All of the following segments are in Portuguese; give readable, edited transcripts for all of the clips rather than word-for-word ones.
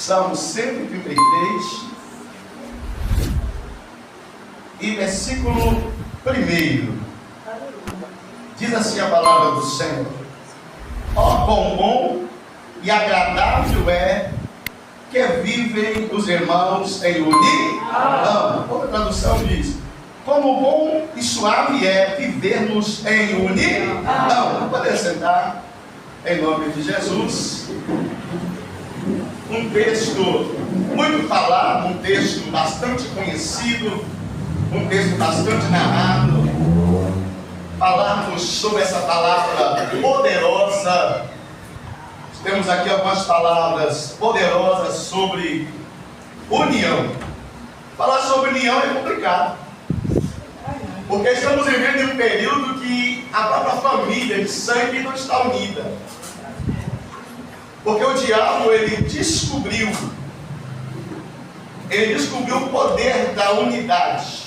Salmo 133 e versículo 1. Diz assim a palavra do Senhor: ó, quão bom e agradável é que vivem os irmãos em união. Outra tradução diz: como bom e suave é vivermos em união. Pode sentar, em nome de Jesus. Um texto muito falado, um texto bastante conhecido, um texto bastante narrado. Falarmos sobre essa palavra poderosa. Temos aqui algumas palavras poderosas sobre união. Falar sobre união é complicado, porque estamos vivendo em um período que a própria família de sangue não está unida. Porque o diabo, ele descobriu o poder da unidade.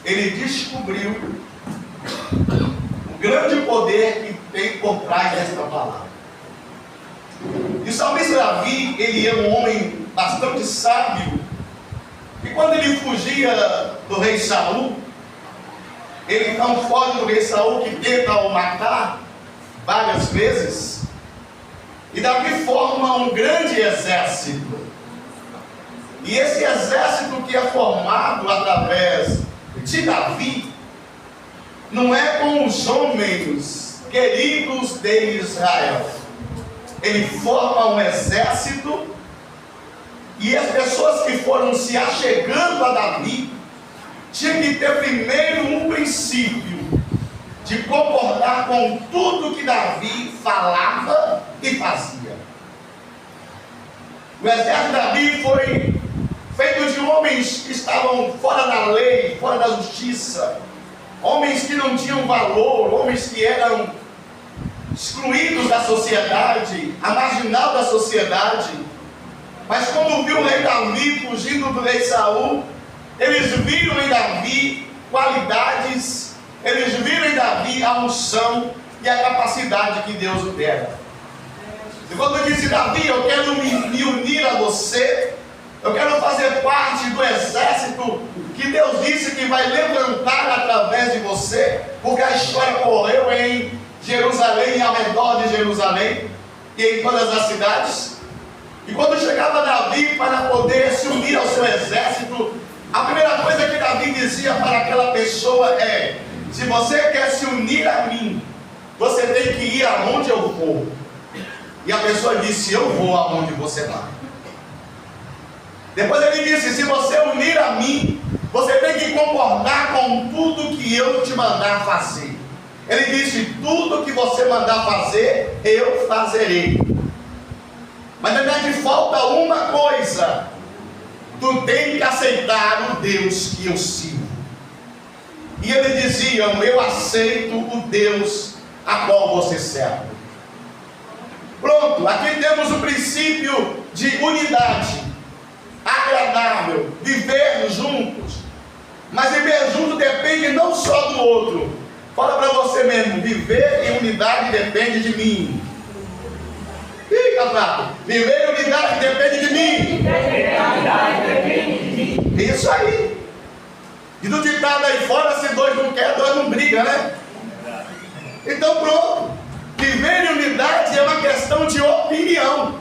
Ele descobriu o grande poder que tem por trás desta palavra. E o salmista Davi, ele é um homem bastante sábio, e quando ele fugia do rei Saul, ele então foge do rei Saul, que tenta o matar várias vezes, e Davi forma um grande exército. E esse exército que é formado através de Davi, não é com os homens queridos de Israel. Ele forma um exército, e as pessoas que foram se achegando a Davi tinham que ter primeiro um princípio de concordar com tudo que Davi falava e fazia. O exército de Davi foi feito de homens que estavam fora da lei, fora da justiça, homens que não tinham valor, homens que eram excluídos da sociedade, a marginal da sociedade. Mas quando viu o rei Davi fugindo do rei Saul, eles viram em Davi qualidades, eles viram em Davi a unção e a capacidade que Deus o dera. E quando disse: Davi, eu quero me unir a você, eu quero fazer parte do exército que Deus disse que vai levantar através de você, porque a história correu em Jerusalém e ao redor de Jerusalém e em todas as cidades. E quando chegava Davi para poder se unir ao seu exército, a primeira coisa que Davi dizia para aquela pessoa é: se você quer se unir a mim, você tem que ir aonde eu vou. E a pessoa disse: eu vou aonde você vai. Depois ele disse: se você unir a mim, você tem que concordar com tudo que eu te mandar fazer. Ele disse: tudo que você mandar fazer, eu fazerei. Mas na verdade falta uma coisa: tu tem que aceitar o Deus que eu sirvo. E ele dizia: eu aceito o Deus a qual você serve. Pronto, aqui temos o princípio de unidade, agradável, viver juntos. Mas viver junto depende não só do outro. Fala para você mesmo: viver em unidade depende de mim. Ih, Catrato, viver em unidade depende de mim. Isso aí. E do ditado aí fora: se dois não querem, dois não brigam, né? Então pronto. Viver em unidade é uma questão de opinião.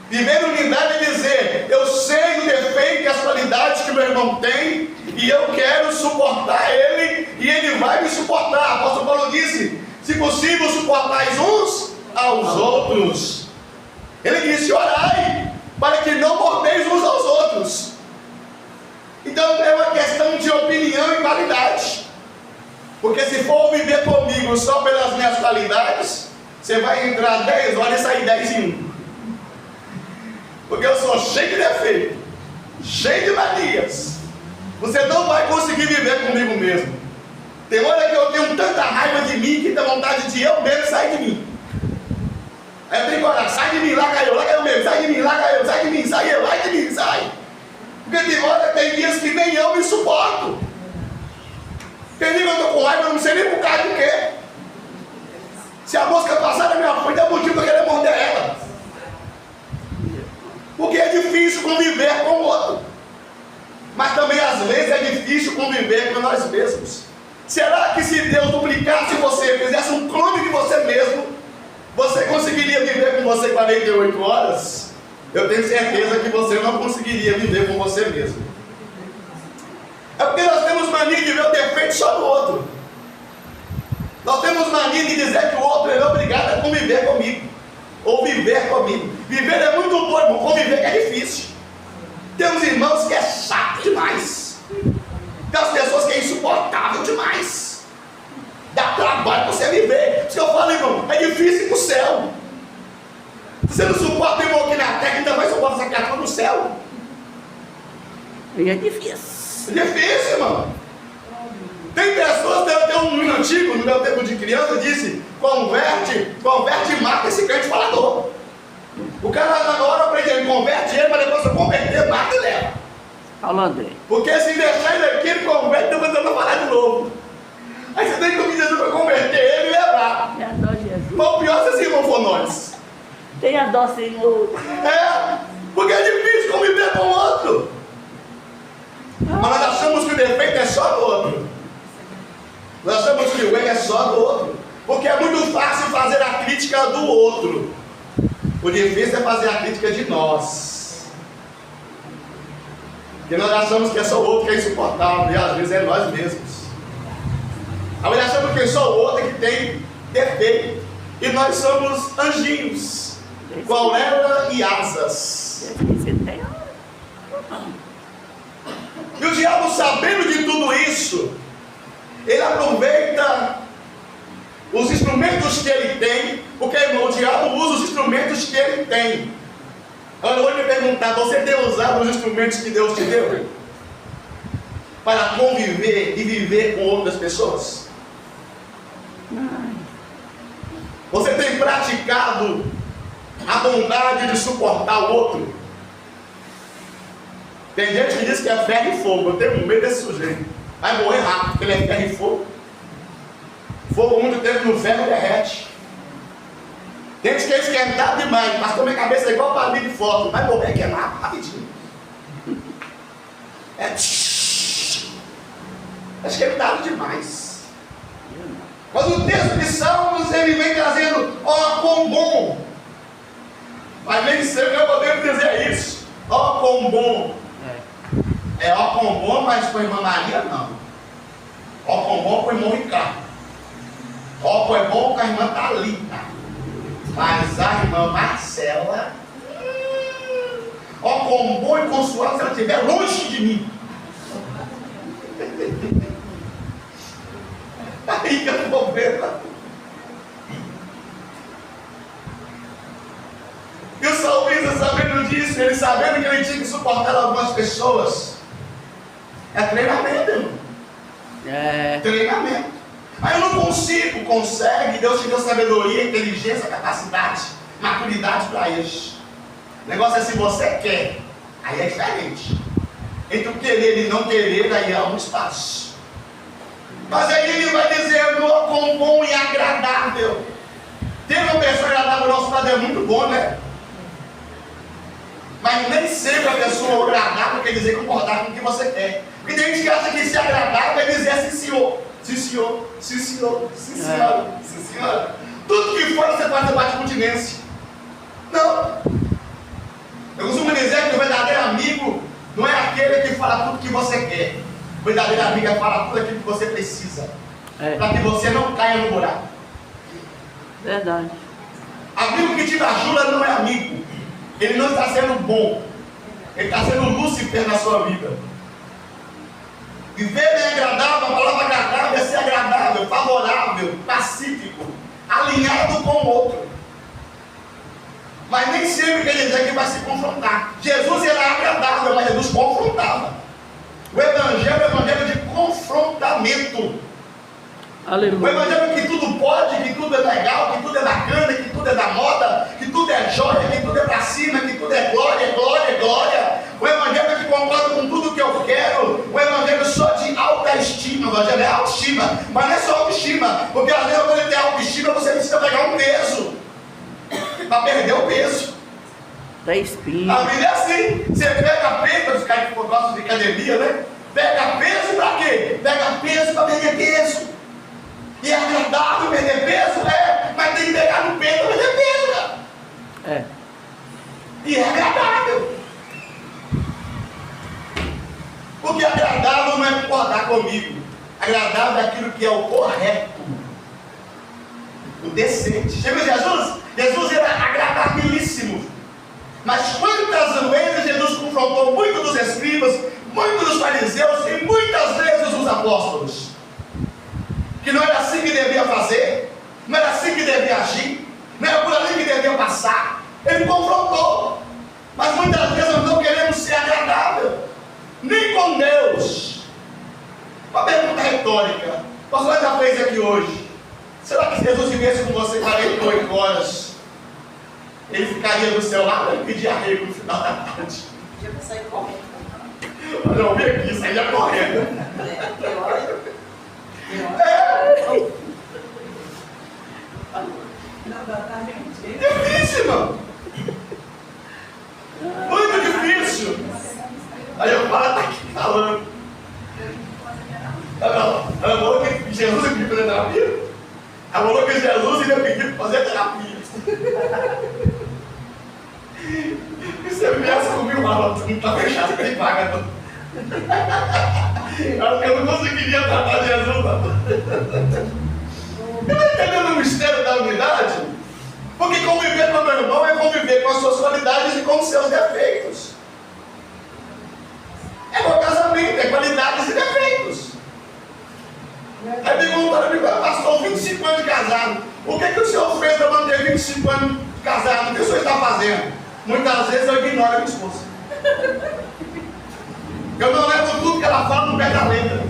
Viver em unidade é dizer: eu sei o defeito e as qualidades que meu irmão tem, e eu quero suportar ele, e ele vai me suportar. O apóstolo Paulo disse: se possível, suportais uns aos outros. Ele disse: orai, para que não mordeis uns aos outros. Então é uma questão de opinião e qualidade. Porque se for viver comigo só pelas minhas qualidades, você vai entrar 10 horas e sair 10 em 1. Porque eu sou cheio de defeito, cheio de manias. Você não vai conseguir viver comigo mesmo. Tem hora que eu tenho tanta raiva de mim que dá vontade de eu mesmo sair de mim. Aí eu tenho que orar: sai de mim, larga eu mesmo, sai de mim, larga eu, sai de mim, sai eu, sai de mim, sai. Porque tem dias que nem eu me suporto. Tem dia que eu estou com raiva, eu não sei nem por causa de quê. Se a mosca passar na minha frente, é motivo para eu querer morder ela. você 48 horas, eu tenho certeza que você não conseguiria viver com você mesmo. É porque nós temos mania de ver o defeito só no outro. Nós temos mania de dizer que o outro é obrigado a conviver comigo, ou viver comigo. Viver é muito bom, irmão. Conviver que é difícil. Tem uns irmãos que é chato demais. Tem as pessoas que é insuportável demais. Dá trabalho para você viver. Por isso que eu falo, irmão, é difícil ir para o céu. Você não suporta, irmão, aqui na terra, ainda mais suporta essa carta no céu. E é difícil. É difícil, irmão. Tem pessoas, tem um hino antigo, no meu tempo de criança, disse: converte e mata esse crente falador. O cara na hora aprende, ele converte ele, mas depois se converter, mata e leva. Fala, André. Porque se deixar ele aqui, ele converte, depois ele vai falar de novo. Aí você tem que pedir Jesus para converter ele e levar. Tem a dó, Jesus. Mas o pior é se esse irmão for nós. Tem a dó, Senhor. É, porque é difícil conviver com o outro. Mas nós achamos que o defeito é só do outro. Nós achamos que o erro é só do outro. Porque é muito fácil fazer a crítica do outro. O difícil é fazer a crítica de nós. Porque nós achamos que é só o outro que é insuportável. E às vezes é nós mesmos. Nós achamos que é só o outro que tem defeito. E nós somos anjinhos, com auréola e asas. E o diabo, sabendo de tudo isso, ele aproveita os instrumentos que ele tem, porque, irmão, o diabo usa os instrumentos que ele tem. Agora eu vou me perguntar: você tem usado os instrumentos que Deus te deu para conviver e viver com outras pessoas? Você tem praticado a bondade de suportar o outro? Tem gente que diz que é ferro e fogo. Eu tenho medo desse sujeito. Vai morrer rápido, porque ele é ferro e fogo. Fogo muito tempo no ferro derrete. Tem gente que é esquentado demais, mas minha cabeça é igual palito de foto. Vai morrer queimado rapidinho. É esquentado demais. Mas o texto de Salmos, ele vem trazendo: ó, quão bom. Mas nem sempre eu podemos dizer isso. Ó, quão bom. É ó, quão bom, mas com a irmã Maria não. Ó, quão bom com o irmão Ricardo. Ó, quão é bom com a irmã Thalita. Mas a irmã Marcela, ó, quão bom e consoado se ela estiver longe de mim. Aí que eu vou ver. E o salmista, sabendo disso, ele sabendo que ele tinha que suportar algumas pessoas, é treinamento, irmão. É treinamento. Mas eu não consigo, consegue. Deus te deu sabedoria, inteligência, capacidade, maturidade para isso. O negócio é se você quer, aí é diferente. Entre o querer e não querer, aí há um espaço. Mas aí ele vai dizendo: ó, quão bom e agradável. Ter uma pessoa agradável ao nosso lado é muito bom, né? Mas nem sempre a pessoa agradável quer dizer concordar com o que você quer. Porque tem gente que acha que ser agradável é dizer sim, senhor, sim, senhor, sim, senhor, sim, senhora, sim, senhora. Tudo que for você faz debate continência. Não. Eu costumo dizer que o verdadeiro amigo não é aquele que fala tudo que você quer. O verdadeiro amigo é falar tudo aquilo que você precisa. Para que você não caia no buraco. Verdade. Amigo que te ajuda não é amigo. Ele não está sendo bom. Ele está sendo Lúcifer na sua vida. Viver é agradável, a palavra agradável é ser agradável, favorável, pacífico, alinhado com o outro. Mas nem sempre quer dizer que vai se confrontar. Jesus era agradável, mas Jesus confrontava. O evangelho é um evangelho de confrontamento. Aleluia. O evangelho que tudo pode, que tudo é legal, que tudo é bacana, que tudo é da moda, que tudo é joia, que tudo é pra cima, que tudo é glória, glória, glória. O evangelho que concorda com tudo que eu quero. O evangelho só de alta estima. O evangelho é autoestima, mas não é só autoestima. Porque às vezes quando ele tem autoestima, você precisa pegar um peso para perder o peso. Da espinha. A vida é assim. Você pega peso, os caras que gostam de academia, né? Pega peso para quê? Pega peso para perder peso. E é agradável perder peso? É, mas tem que pegar no peso para perder peso, cara. Mas quantas vezes Jesus confrontou muitos dos escribas, muitos dos fariseus e muitas vezes os apóstolos? Que não era assim que devia fazer, não era assim que devia agir, não era por ali que devia passar. Ele confrontou, mas muitas vezes nós não queremos ser agradável, nem com Deus. Uma pergunta retórica: o pastor já fez aqui hoje. Será que se Jesus vivesse com você 48 horas, ele ficaria do seu lado e pedir arrego no final da tarde? Podia sair correndo. Olha, eu vim aqui, saía correndo. Difícil, irmão. Muito difícil. Aí eu falo, tá aqui falando. Ela falou que Jesus ia pedir para fazer terapia. Ela falou que Jesus ia pedir para fazer terapia. E você viesse comigo, mas não está fechado, você tem paga, não. Eu não conseguiria tratar Jesus, não. Está entendendo o mistério da unidade? Porque conviver com o meu irmão é conviver com as suas qualidades e com os seus defeitos. É igual casamento, é qualidades e defeitos. Aí perguntaram para mim, pastor, 25 anos de casado, o que o senhor fez para manter 25 anos de casado? O que o senhor está fazendo? Muitas vezes eu ignoro a minha esposa. Eu não levo tudo que ela fala no pé da letra.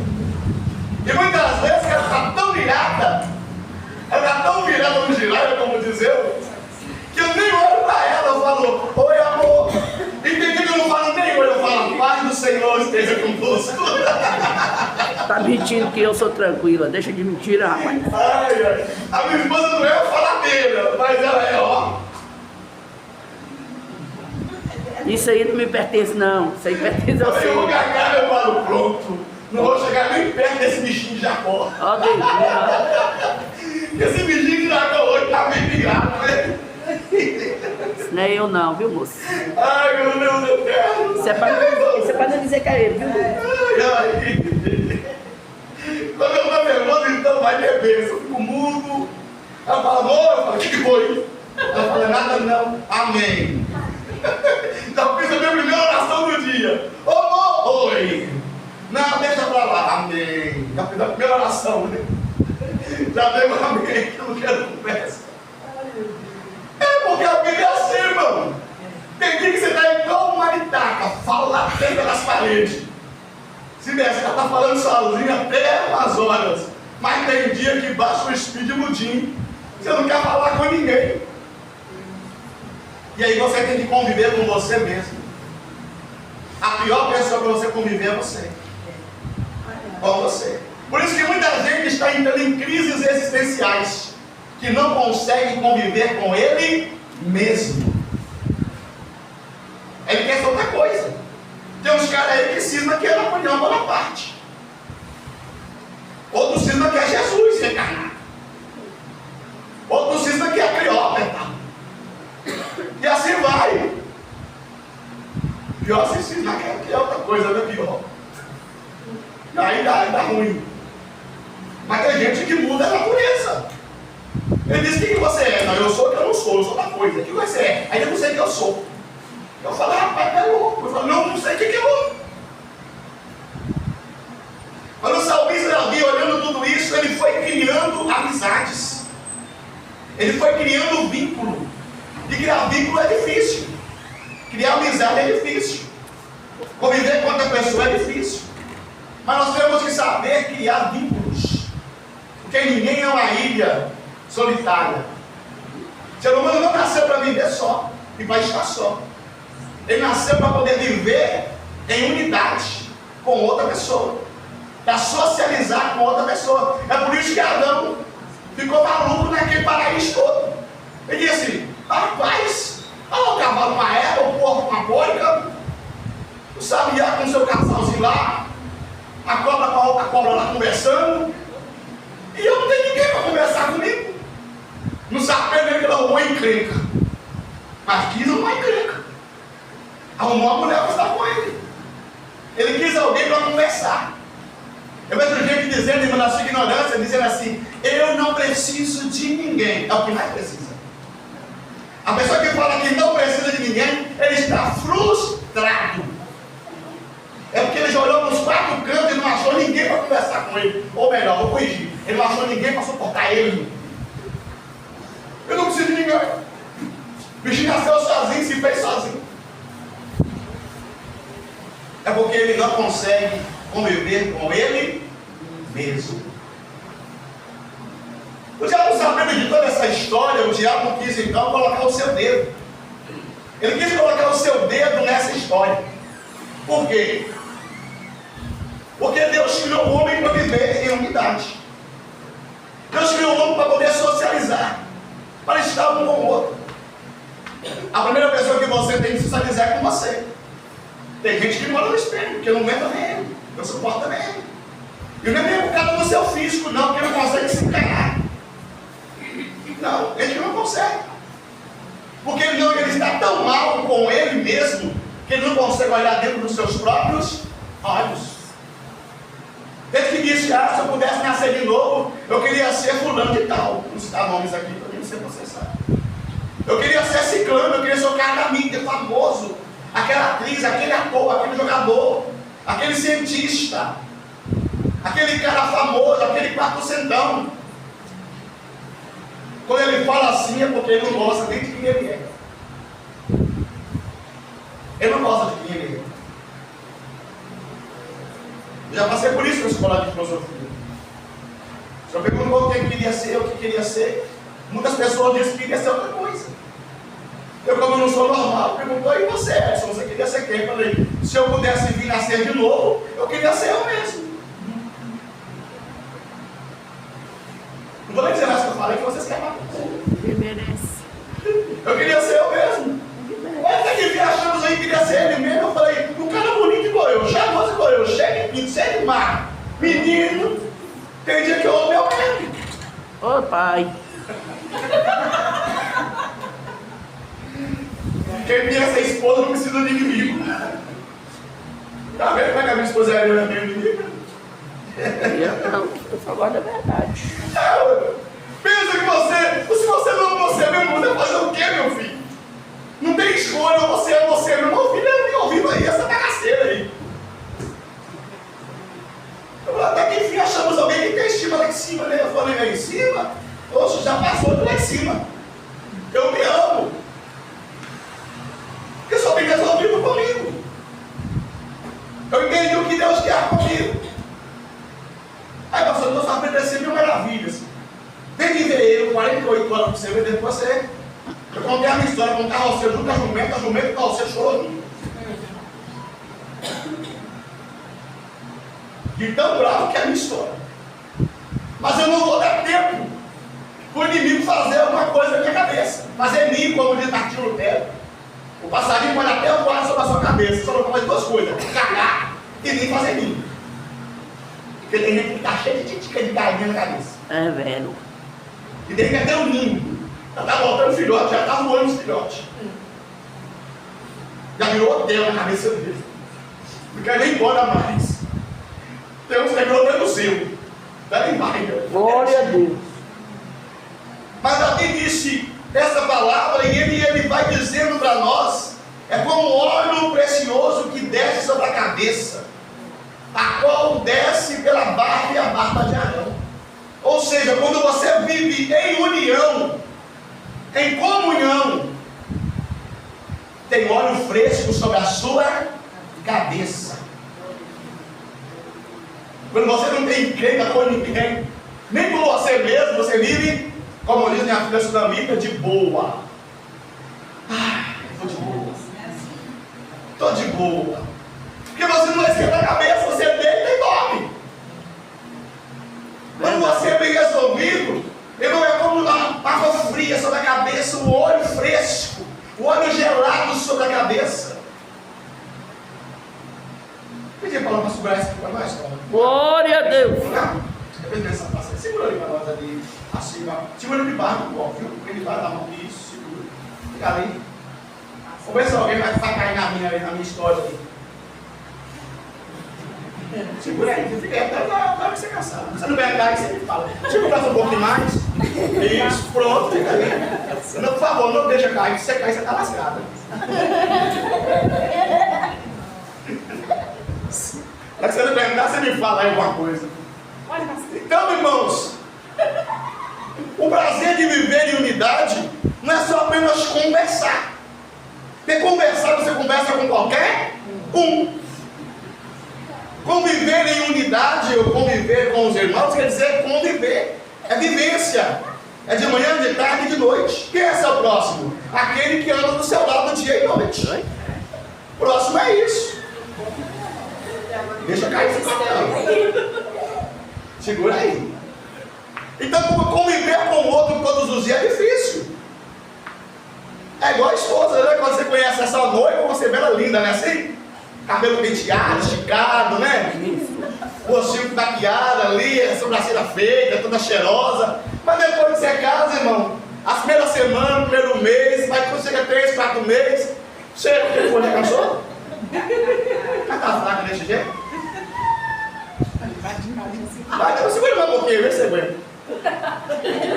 E muitas vezes ela está tão virada, ela está tão virada no giraia, como diz eu, que eu nem olho para ela, eu falo, oi amor. E tem dia que eu não falo nem oi, eu falo, paz do Senhor esteja convosco. Tá mentindo que eu sou tranquila, deixa de mentira, rapaz. Ai, ai. A minha esposa não é faladeira, mas ela é, ó. Isso aí não me pertence, não. Isso aí pertence ao Eu Senhor. vou cagar, eu falo, pronto. Não vou chegar nem perto desse bichinho de Jacó. Ó, Deus. Esse bichinho de Jacó hoje tá bem migrado, né? Isso não é eu não, viu, moço? Ai, meu Deus do céu. Isso é pra não dizer que é ele, viu? Ai, ai. Quando eu tô nervoso, então vai beber. Eu fico mudo. Ela fala, amor, eu falo, o que foi? Ela fala, nada não. Amém. Já fiz a minha primeira oração do dia. Ô, amor, oi. Não, deixa pra lá. Amém. Já fiz a primeira oração, né? Já dei um amém, que eu não quero conversa. É porque a Bíblia é assim, irmão. Tem dia que você está igual uma maritaca, fala dentro das paredes. Se desce, ela está falando sozinha até umas horas. Mas tem dia que baixa o speed mudinho. Você não quer falar com ninguém. E aí você tem que conviver com você mesmo. A pior pessoa para você conviver é você. Com você. Por isso que muita gente está entrando em crises existenciais, que não consegue conviver com ele mesmo. Ele quer ser outra coisa. Tem uns caras aí que cisma que é Napoleão Bonaparte. Outro cisma que é Jesus reencarnado. Outro cisma que é Cleópatra. E assim vai. Pior se cisma que é outra coisa, né? Pior. E aí dá ruim. Mas tem gente que muda a natureza. Ele diz: o que você é? Não, eu sou o que eu não sou, eu sou da coisa. O que você é? Aí eu não sei o que eu sou. Eu falo, rapaz, é louco. Eu falo, não sei o que é louco. Quando o salmista Davi, olhando tudo isso, ele foi criando amizades. Ele foi criando vínculo. E criar vínculo é difícil. Criar amizade é difícil. Conviver com outra pessoa é difícil. Mas nós temos que saber criar vínculos. Porque ninguém é uma ilha solitária. O ser humano não nasceu para viver só e para estar só. Ele nasceu para poder viver em unidade com outra pessoa, para socializar com outra pessoa. É por isso que Adão ficou maluco naquele paraíso todo. Ele disse assim: rapaz, olha o cavalo com a égua, o porco com a porca, o sabiá com o seu casalzinho lá, a cobra com a outra cobra lá conversando, e eu não tenho ninguém para conversar comigo. Não sabe perder que ele arrumou encrenca, mas quis arrumar encrenca. Arrumou uma mulher para estar com ele. Ele quis alguém para conversar. Eu vejo gente dizendo, na sua ignorância, dizendo assim: eu não preciso de ninguém. É o que mais precisa. A pessoa que fala que não precisa de ninguém ninguém, ele está frustrado. É porque ele já olhou para os 4 cantos e não achou ninguém para conversar com ele. Ou melhor, vou corrigir, ele não achou ninguém para suportar ele. Eu não preciso de ninguém. O bichinho nasceu sozinho, se fez sozinho. É porque ele não consegue conviver com ele mesmo. O diabo, sabendo de toda essa história, o diabo quis então colocar o seu dedo. Ele quis colocar o seu dedo nessa história. Por quê? Porque Deus criou o homem para viver em unidade. Deus criou o homem para poder socializar, para estar um com o outro. A primeira pessoa que você tem que socializar é com você. Tem gente que mora no espelho, porque não aguenta nem ele, não suporta nem ele. E não é nem por causa do seu físico, não, porque não consegue se encarar. Não, ele não consegue. Porque ele está tão mal com ele mesmo, que ele não consegue olhar dentro dos seus próprios olhos. Ele que disse, se eu pudesse nascer de novo, eu queria ser fulano de tal. Não citar nomes aqui, para não ser processado. Eu queria ser ciclano, eu queria ser o cara da mídia, famoso. Aquela atriz, aquele ator, aquele jogador, aquele cientista, aquele cara famoso, aquele 400. Quando ele fala assim é porque ele não gosta nem de quem ele é. Ele não gosta de quem ele é. Eu já passei por isso na escola de filosofia. Se eu perguntou o que queria ser, o que queria ser, muitas pessoas dizem que queria ser outra coisa. Eu, como não sou normal, perguntou, e você, Edson, você queria ser quem? Eu falei, se eu pudesse vir nascer de novo, eu queria ser eu mesmo. Não estou nem dizendo essa que eu falei, que vocês querem matar. Ele merece. Eu queria ser eu mesmo. Mas tem que vir achando aí que queria ser ele mesmo. Eu falei, um cara bonito igual eu, charmoso igual eu, cheio de pinto, cheio de mar, menino, tem dia que eu amo meu mesmo. Ô pai. Quem tem essa esposa não precisa de inimigo. Tá vendo como é que a minha esposa é minha inimiga? Eu não, eu só gosto da verdade. Pensa que você, se você não é você mesmo, você vai fazer o quê, meu filho? Não tem escolha, você é você mesmo. Meu filho é ouvindo aí essa bagaceira aí. Até que enfim achamos alguém que tem estima lá em cima, né? Eu falei lá em cima, poxa, já passou de lá em cima. Eu me amo. Porque só tem resolvido comigo. Eu entendi o que Deus quer comigo. Aí pastor, Deus está acontecendo mil maravilhas. Vem viver eu, 48 anos para você ver, depois você. Eu contei a minha história com o carroceiro junto a jumento, o carroceiro chorou. De tão bravo que é a minha história. Mas eu não vou dar tempo para o inimigo fazer alguma coisa na minha cabeça. Fazer mim, como diz Martinho Lutero. O passarinho pode até voar sobre a sua cabeça, só não pode fazer 2 coisas: cagar e nem fazer ninho. Porque tem gente que está cheio de titica de galinha na cabeça. É, velho. E tem que até um ninho. Já está voltando filhote, já está voando os filhotes. Já virou hotel na cabeça dele. Não quer nem embora mais. Tem uns que virou até no seu. Dá nem mais. Glória a Deus. Mas Davi disse essa palavra e ele vai dizendo para nós, é como óleo precioso que desce sobre a cabeça, a qual desce pela barba e a barba de Arão. Ou seja, quando você vive em união, em comunhão, tem óleo fresco sobre a sua cabeça. Quando você não tem encrenca com ninguém, nem com você mesmo, você vive, como diz minha filha sudamita, de boa. Estou de boa. Estou de boa. Porque você não esquenta a cabeça, você deita e dorme. Quando você é bem resolvido, irmão, é como uma água fria sobre a cabeça, o óleo fresco, o óleo gelado sobre a cabeça. Pedi para ela segurar isso aqui para nós, Tom. Glória a Deus. Segura ali para nós ali, acima. Segura de baixo do copo, viu? Ele vai dar mão. Isso, segura. Fica ali. Vamos ver se alguém vai cair na minha história ali. Segura aí, você fica aí até na hora que você cansar. Você não vai andar e você me fala. Deixa eu conversar um pouquinho mais. Isso, pronto, fica ali. Não, por favor, não deixa cair. Se você cair, você está lascado. Se você não perguntar, você me fala aí alguma coisa. Então, irmãos, o prazer de viver em unidade não é só apenas conversar. Porque conversar, você conversa com qualquer um. Conviver em unidade ou conviver com os irmãos quer dizer conviver. É vivência. É de manhã, de tarde e de noite. Quem é seu próximo? Aquele que anda do seu lado dia e noite. Próximo é isso. Deixa cair esse papel. Segura aí. Então, conviver com o outro todos os dias é difícil. É igual a esposa, né? Quando você conhece essa noiva, você vê ela linda, né? Assim, cabelo penteado, esticado, né? Rostinho maquiado ali, a sobrancelha feita, toda cheirosa. Mas depois que você casa, irmão, as primeiras semanas, o primeiro mês, vai quando chega 3, 4 meses, chega o telefone, já cansou? Mas tá fraca desse jeito? Vai, segura mais um pouquinho, vê se você aguenta.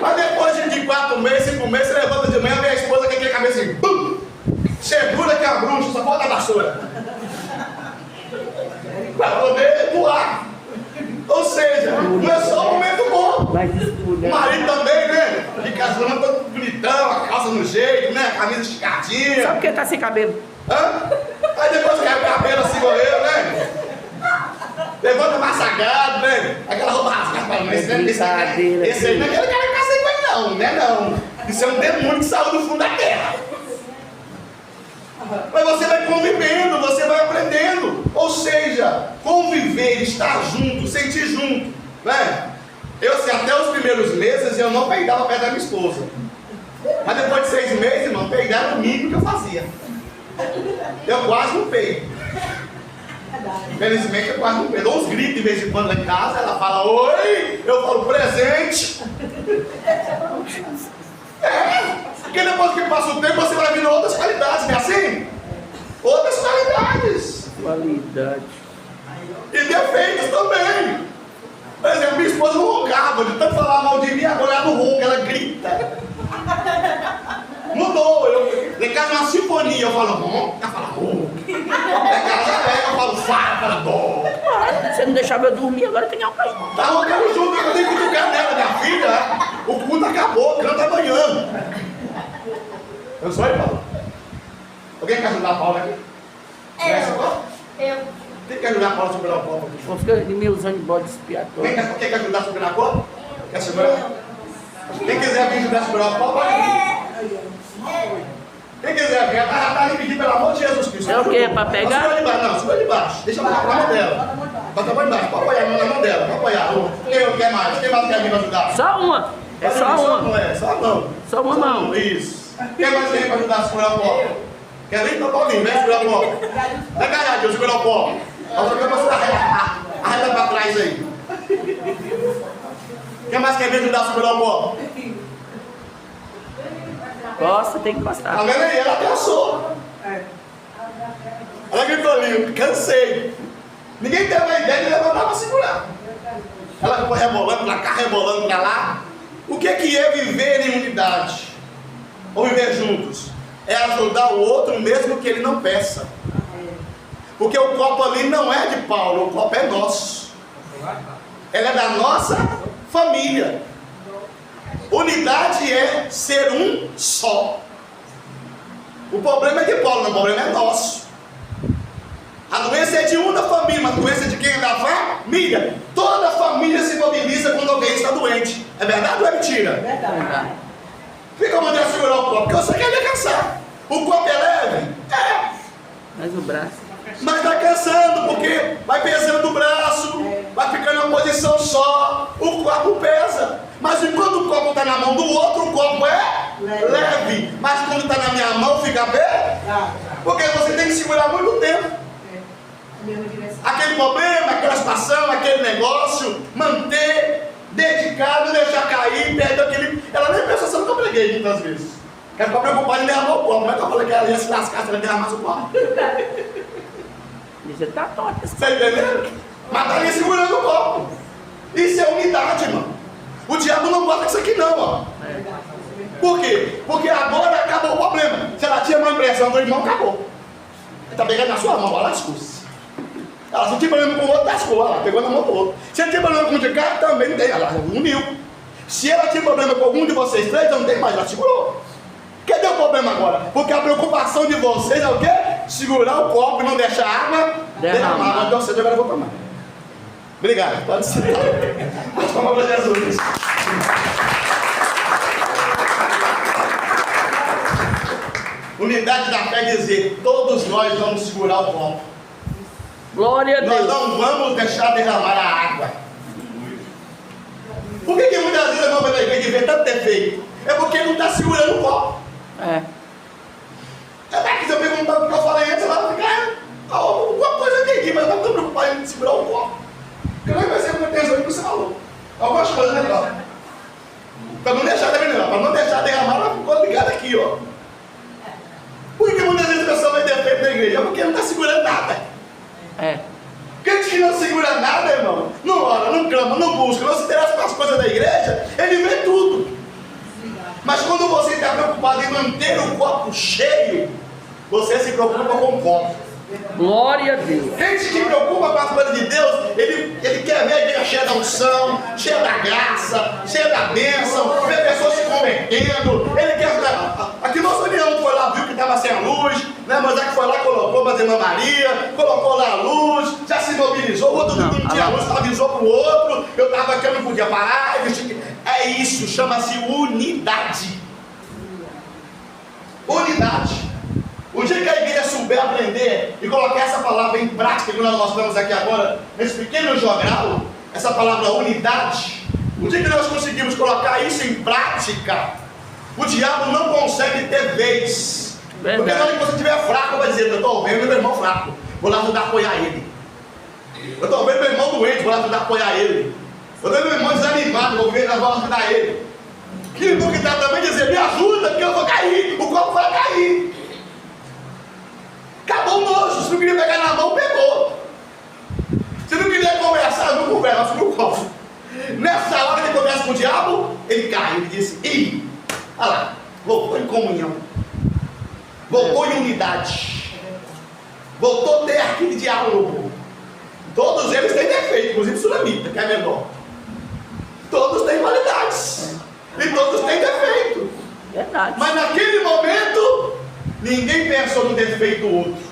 Mas depois de 4 meses, 5 meses, você levanta de manhã, vê a esposa com aquele cabeça assim, bum! Segura que é a bruxa, só falta a vassoura. Para poder voar. Ou seja, não é só um momento bom. O marido também, né? De casando todo bonitão, a calça no jeito, né? A camisa esticadinha. Só porque tá sem cabelo. Hã? Aí depois cai o cabelo assim, goleiro, né? Levanta massagado, né? Aquela roupa rasgada. Esse aí não é aquele cara que tá sem banho, não, né? Não. Isso é um demônio que saiu do fundo da terra. Mas você vai convivendo, você vai aprendendo. Ou seja, conviver, estar junto, sentir junto, né? Eu sei, até os primeiros meses eu não peidava perto da minha esposa. Mas depois de 6 meses, irmão, peidar era o mínimo que eu fazia. Eu quase não peido. Infelizmente eu quase não peido. Dou uns gritos de vez em quando lá em casa, ela fala, oi, eu falo, presente. Porque depois que passa o tempo, você vai vendo outras qualidades, não é assim? Outras qualidades. Qualidade. E defeitos também. Por exemplo, minha esposa não roncava, de tanto falar mal de mim, agora ela não ronca, ela grita. Mudou. Lá em casa é uma sinfonia, eu falo ronca, ela fala ronca. Lá em casa eu falo fala, ela fala dó. Você não deixava eu dormir, agora tem algo pra ir. Tá roncando junto, eu tenho que cutucar nela, minha filha. O culto acabou, canta amanhã. Eu sou aí, Paulo. Alguém quer ajudar a Paula aqui? Eu. Quem quer ajudar a Paula a segurar o copo aqui? Vou ficar me usando de bode expiatório. Quem quer ajudar a segurar o copo? Quer segurar? Quem quiser vir ajudar a segurar o copo, pode vir. Quem quiser vir, ela tá ali pedindo pelo amor de Jesus Cristo. É o quê? Pra pegar? Segura de baixo, não, segura de baixo. Deixa ela na mão dela. Bota a mão embaixo, pode apoiar na mão dela, pode apoiar. Quem quer mais? Quem mais quer vir pra ajudar? Só uma. É só uma. Não é, só a mão. Só uma mão. Isso. Quem mais quer vir pra ajudar a segurar o copo? Quer vir? Então pode vir, vem segurar o copo. Vem cá, Deus, segurar o copo. Agora eu vou arreta pra trás aí. Quem mais quer vir ajudar a segurar o copo? Gosta, tem que gostar. Tá vendo aí? Ela cansou. Ela gritou ali, cansei. Ninguém teve a ideia de levantar pra segurar. Ela ficou rebolando pra cá, rebolando pra lá. O que é viver em unidade? Ou viver juntos? É ajudar o outro mesmo que ele não peça. Porque o copo ali não é de Paulo, o copo é nosso. Ele é da nossa família. Unidade é ser um só. O problema é de Paulo, não, o problema é nosso. A doença é de um da família, mas a doença é de quem é da família. Toda família se mobiliza quando alguém está doente. É verdade ou é mentira? É verdade. Fica mandando segurar o copo, porque você quer descansar. O copo é leve? É. Mas o braço. Mas vai cansando, porque vai pesando o braço, vai ficando em uma posição só, o copo pesa. Mas enquanto o copo está na mão do outro, o copo é leve. Mas quando está na minha mão, fica bem? Porque você tem que segurar muito tempo. Aquele problema, aquela situação, aquele negócio, manter, dedicado, deixar cair, perder aquele... Ela nem pensa assim, eu nunca preguei muitas vezes. Quero ficar preocupado em derramar o copo. Como é que eu falei que ela ia se lascar se ela derramasse o copo? Você tá torta. Você tá entendendo? Mas tá ali segurando o copo. Isso é unidade, irmão. O diabo não gosta disso aqui não, ó. Por quê? Porque agora acabou o problema. Se ela tinha uma impressão do irmão, acabou. Ele está pegando na sua mão, olha as coisas. Ela, se tinha problema com o outro, lascou, ela pegou na mão do outro. Se ela tinha problema com o de cá, também não tem, ela uniu. Se ela tinha problema com algum de vocês três, não tem mais, ela segurou. Cadê o problema agora? Porque a preocupação de vocês é o quê? Segurar o copo e não deixar a água derramar. Então vocês agora vão tomar. Obrigado, pode ser. Vamos tomar para Jesus. Unidade da fé quer dizer, todos nós vamos segurar o copo. Glória a Deus. Nós não vamos deixar derramar a água. Por que muitas vezes a irmã da igreja vê tanto defeito? É porque não está segurando o copo. É. Se eu perguntar o que eu falei antes, ela vai ficar, alguma coisa eu entendi, mas eu não estou preocupado em segurar o copo. Porque não vai ser uma atenção que você falou. Algumas coisas, né, ó? Para não deixar derramar, ela ficou ligada aqui, ó. Por que muitas vezes a pessoa vai defeito na igreja? É porque não está segurando nada. É. Crente que não segura nada, irmão, não ora, não clama, não busca, não se interessa com as coisas da igreja, ele vê tudo. Mas quando você está preocupado em manter o copo cheio, você se preocupa com o copo. Glória a Deus. Gente que preocupa com as coisas de Deus, ele quer ver a igreja cheia da unção, cheia da graça, cheia da bênção, ver pessoas se convertendo. Ele quer. Aqui nosso Leão foi lá, viu que estava sem a luz, né? Moisés foi lá, colocou para a irmã Maria, colocou lá a luz, já se mobilizou, o outro não tinha luz, avisou para o outro, eu estava aqui, eu não podia parar. É isso, chama-se unidade. Unidade. O dia que a igreja souber aprender e colocar essa palavra em prática, que nós mostramos aqui agora, nesse pequeno jogral, essa palavra unidade, o dia que nós conseguimos colocar isso em prática, o diabo não consegue ter vez. Verdade. Porque na hora que você estiver fraco, vai dizer, eu estou vendo meu irmão fraco, vou lá ajudar a apoiar ele. Eu estou vendo meu irmão doente, vou lá ajudar a apoiar ele. Eu estou vendo meu irmão desanimado, vou ver, nós vamos ajudar ele. Que irmão que está também dizer, me ajuda, porque eu vou cair, o copo vai cair. Acabou o nojo, se não queria pegar na mão, pegou. Se não queria conversar, não conversa no copo. Nessa hora que ele conversa com o diabo, ele cai, ele disse, ih, olha lá, voltou em comunhão, voltou em unidade, voltou a ter aquele diálogo. Todos eles têm defeito, inclusive o Sulamita, que é menor. Todos têm qualidades, e todos têm defeito. Verdade. Mas naquele momento, ninguém pensou no defeito do outro.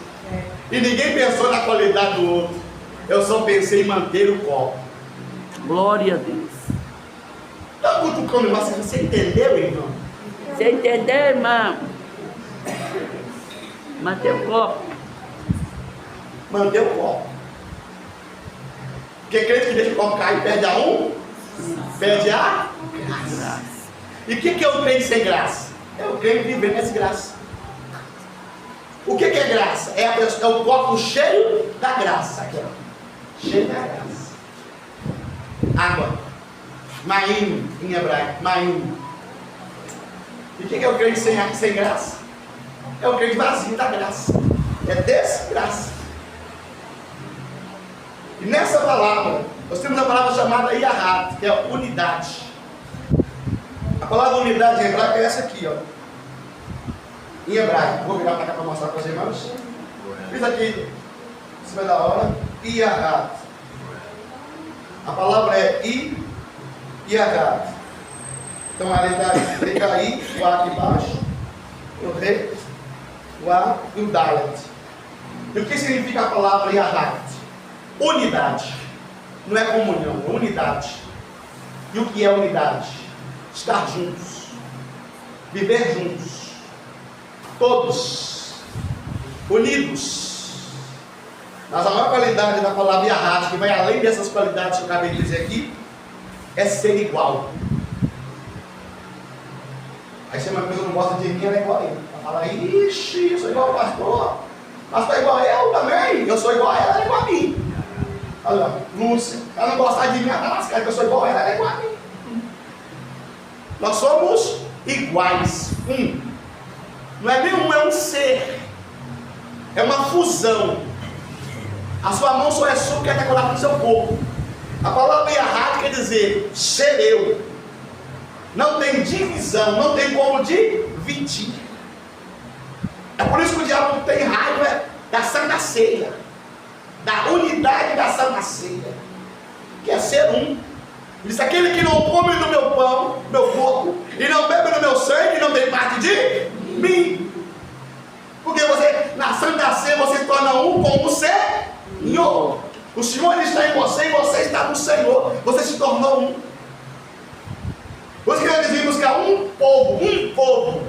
E ninguém pensou na qualidade do outro. Eu só pensei em manter o copo. Glória a Deus. Está cutucando, mas você entendeu, irmão? Você entendeu, irmão? Manter o copo. Manter o copo. Porque crente que deixa o copo cair, perde a perde a graça. E o que é o crente sem graça? É o crente vivendo essa graça. O que é graça? É o copo cheio da graça. Aqui, ó. Cheio da graça. Água. Maim, em hebraico. Maim. E o que é o crente sem graça? É o crente vazio da graça. É desgraça. E nessa palavra, nós temos a palavra chamada Yahat, que é unidade. A palavra unidade em hebraico é essa aqui, ó. Em hebraico, vou virar para cá para mostrar para os irmãos. Fiz aqui, em cima da hora, Yahat. A palavra é Yahat. Então a letra I, o A aqui embaixo, o Re, o A e o Dalet. E o que significa a palavra Yahat? Unidade. Não é comunhão, é unidade. E o que é unidade? Estar juntos, viver juntos, todos unidos. Mas a maior qualidade da palavra Yahat, que vai além dessas qualidades que eu acabei de dizer aqui, é ser igual. Aí se uma pessoa não gosta de mim, ela é igual a ele. Ela fala, ixi, eu sou igual ao pastor. Pastor é igual a eu também, eu sou igual a ela é igual a mim. Olha, Lúcia, ela não gostar de mim, ela está lascada, que eu sou igual a ela é igual a mim. Nós somos iguais. Não é nenhum, é um ser. É uma fusão. A sua mão só é sua que é colar no seu corpo. A palavra Yahat quer dizer ser eu. não tem divisão, não tem como dividir. É por isso que o diabo tem raiva da Santa Ceia, da unidade da Santa Ceia, que é ser um. Diz: aquele que não come do meu pão, meu corpo, e não bebe do meu sangue, não tem parte de mim. Porque você, na Santa Ceia, você se torna um com o Senhor. O Senhor está em você e você está no Senhor. Você se tornou um. Por isso que nós dizemos que é um povo,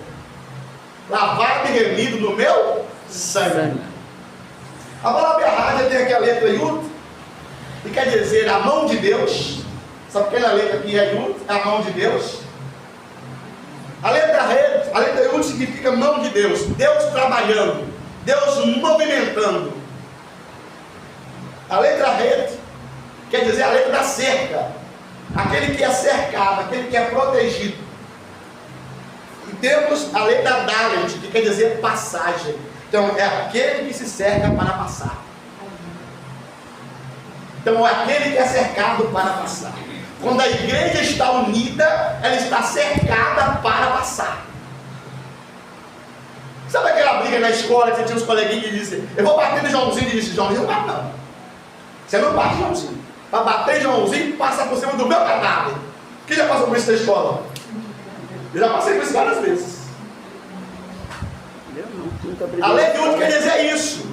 lavado e remido no meu sangue. A palavra errada tem aqui a letra Yud, e quer dizer a mão de Deus. Essa pequena letra aqui é Yud, é a mão de Deus. A letra Yud significa mão de Deus, Deus trabalhando, Deus movimentando. A letra Het quer dizer a letra da cerca, aquele que é cercado, aquele que é protegido. E temos a letra Dalet, que quer dizer passagem. Então é aquele que se cerca para passar. Então é aquele que é cercado para passar. Quando a igreja está unida, ela está cercada para passar. Sabe aquela briga na escola que tinha uns coleguinhas que diziam: eu vou bater no Joãozinho? E disse: Joãozinho, não bate não. Você não bate, Joãozinho. Para bater Joãozinho, passa por cima do meu cadáver. Quem já passou por isso na escola? Eu já passei por isso várias vezes. A lei de Yud quer dizer isso.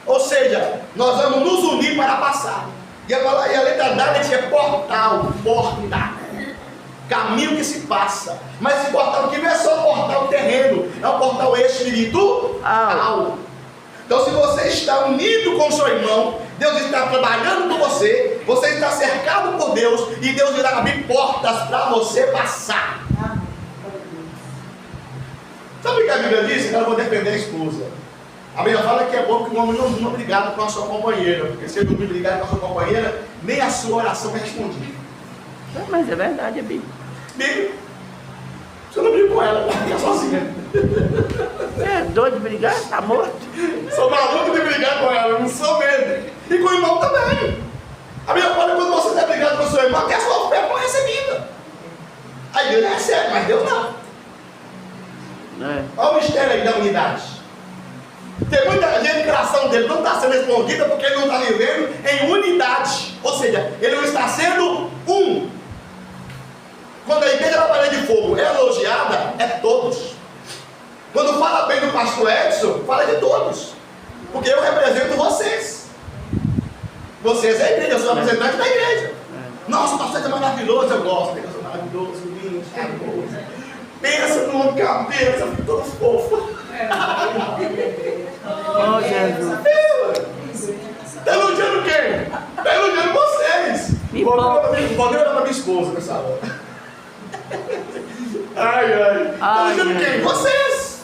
Ou seja, nós vamos nos unir para passar. E a letra Dalet é portal, porta, caminho que se passa. Mas esse portal aqui não é só portal terreno, é um portal espiritual. Então, se você está unido com o seu irmão, Deus está trabalhando por você, você está cercado por Deus, e Deus irá abrir portas para você passar. Sabe o que a Bíblia diz? Eu vou defender a esposa. A Bíblia fala que é bom que o homem não durma brigado com a sua companheira, porque se ele dormir brigado com a sua companheira, nem a sua oração é respondida. Mas é verdade, é Bíblia. Bíblia. Você não briga com ela, ela fica sozinha. É doido de brigar, tá morto. Sou maluco de brigar com ela, não sou mesmo. E com o irmão também. A Bíblia fala que quando você está brigado com o seu irmão, que a sua oferta não é recebida. A igreja recebe, mas Deus não. Olha o mistério aí da unidade. Tem muita gente que a oração dele não está sendo respondida porque ele não está vivendo em unidade. Ou seja, ele não está sendo um. Quando a igreja da parede de fogo é elogiada, é todos. Quando fala bem do pastor Edson, fala de todos. Porque eu represento vocês. Vocês é a igreja, eu sou representante da igreja. Nossa, o pastor é maravilhoso, eu gosto. Eu sou maravilhoso, lindo, charmoso. Pensa no homem cabeça, fica todo fofo. Oh, Jesus. Está elogiando quem? Está elogiando vocês. Pode olhar para minha esposa, pessoal. Está elogiando quem? Vocês.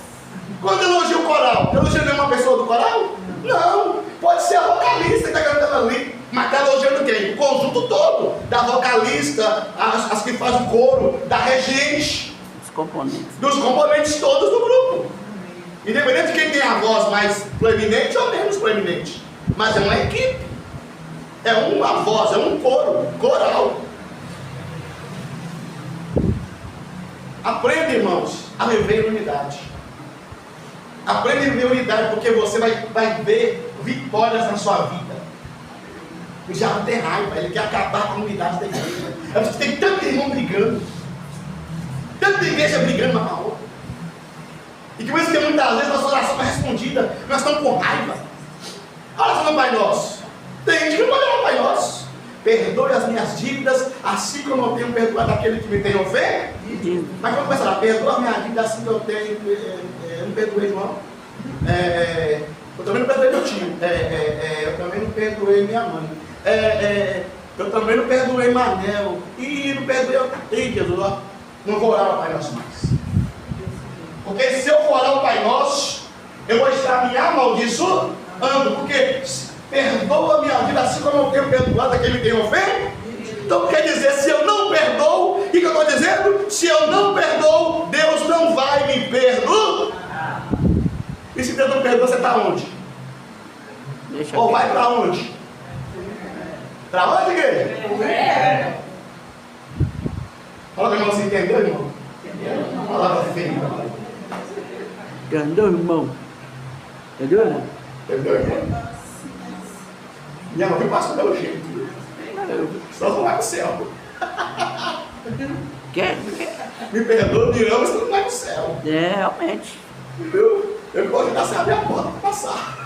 Quando elogia o coral, está elogiando uma pessoa do coral? Não. Pode ser a vocalista que está cantando ali. Mas está elogiando quem? O conjunto todo. Da vocalista, as que fazem o coro, da regente. Dos componentes todos do grupo. Independente de quem tem a voz mais proeminente ou menos proeminente. Mas é uma equipe. É uma voz, é um coro, coral. Aprenda, irmãos, a viver em unidade. Aprenda a viver em unidade, porque você vai ver vitórias na sua vida. O diabo tem raiva, ele quer acabar com a unidade da igreja. Tem tanto irmão brigando. Tanta igreja brigando uma com a outra. E que por isso que muitas vezes a nossa oração é respondida. Nós estamos com raiva. A oração do Pai Nosso. Tem gente que não pode orar o Pai Nosso. Perdoe as minhas dívidas, assim como eu tenho perdoado aquele que me tem ofendido. Mas quando começa lá, perdoa as minhas dívidas, assim que eu tenho. Eu não perdoei, irmão. Eu também não perdoei meu tio. Eu também não perdoei minha mãe. Eu também não perdoei Manel. E não perdoei o Jesus. Não vou orar ao Pai Nosso mais. Porque se eu for orar ao Pai Nosso, eu vou estar me amaldiçoando. Porque perdoa a minha vida assim como eu tenho perdoado aquele que tem ofendido. Então quer dizer, se eu não perdoo, o que eu estou dizendo? Se eu não perdoo, Deus não vai me perdoar. E se Deus não perdoa, você está onde? Ou vai para onde? Para onde, igreja? Fala para o irmão, você entendeu, irmão? Uma palavra feia. Entendeu, irmão? Entendeu, irmão? Entendeu, irmão? Minha mãe passa pelo jeito. Senão não vai para o céu. Quer? Me perdoa, me ama, senão não vai para o céu. É, realmente. Eu gosto de dar sem abrir a porta para passar.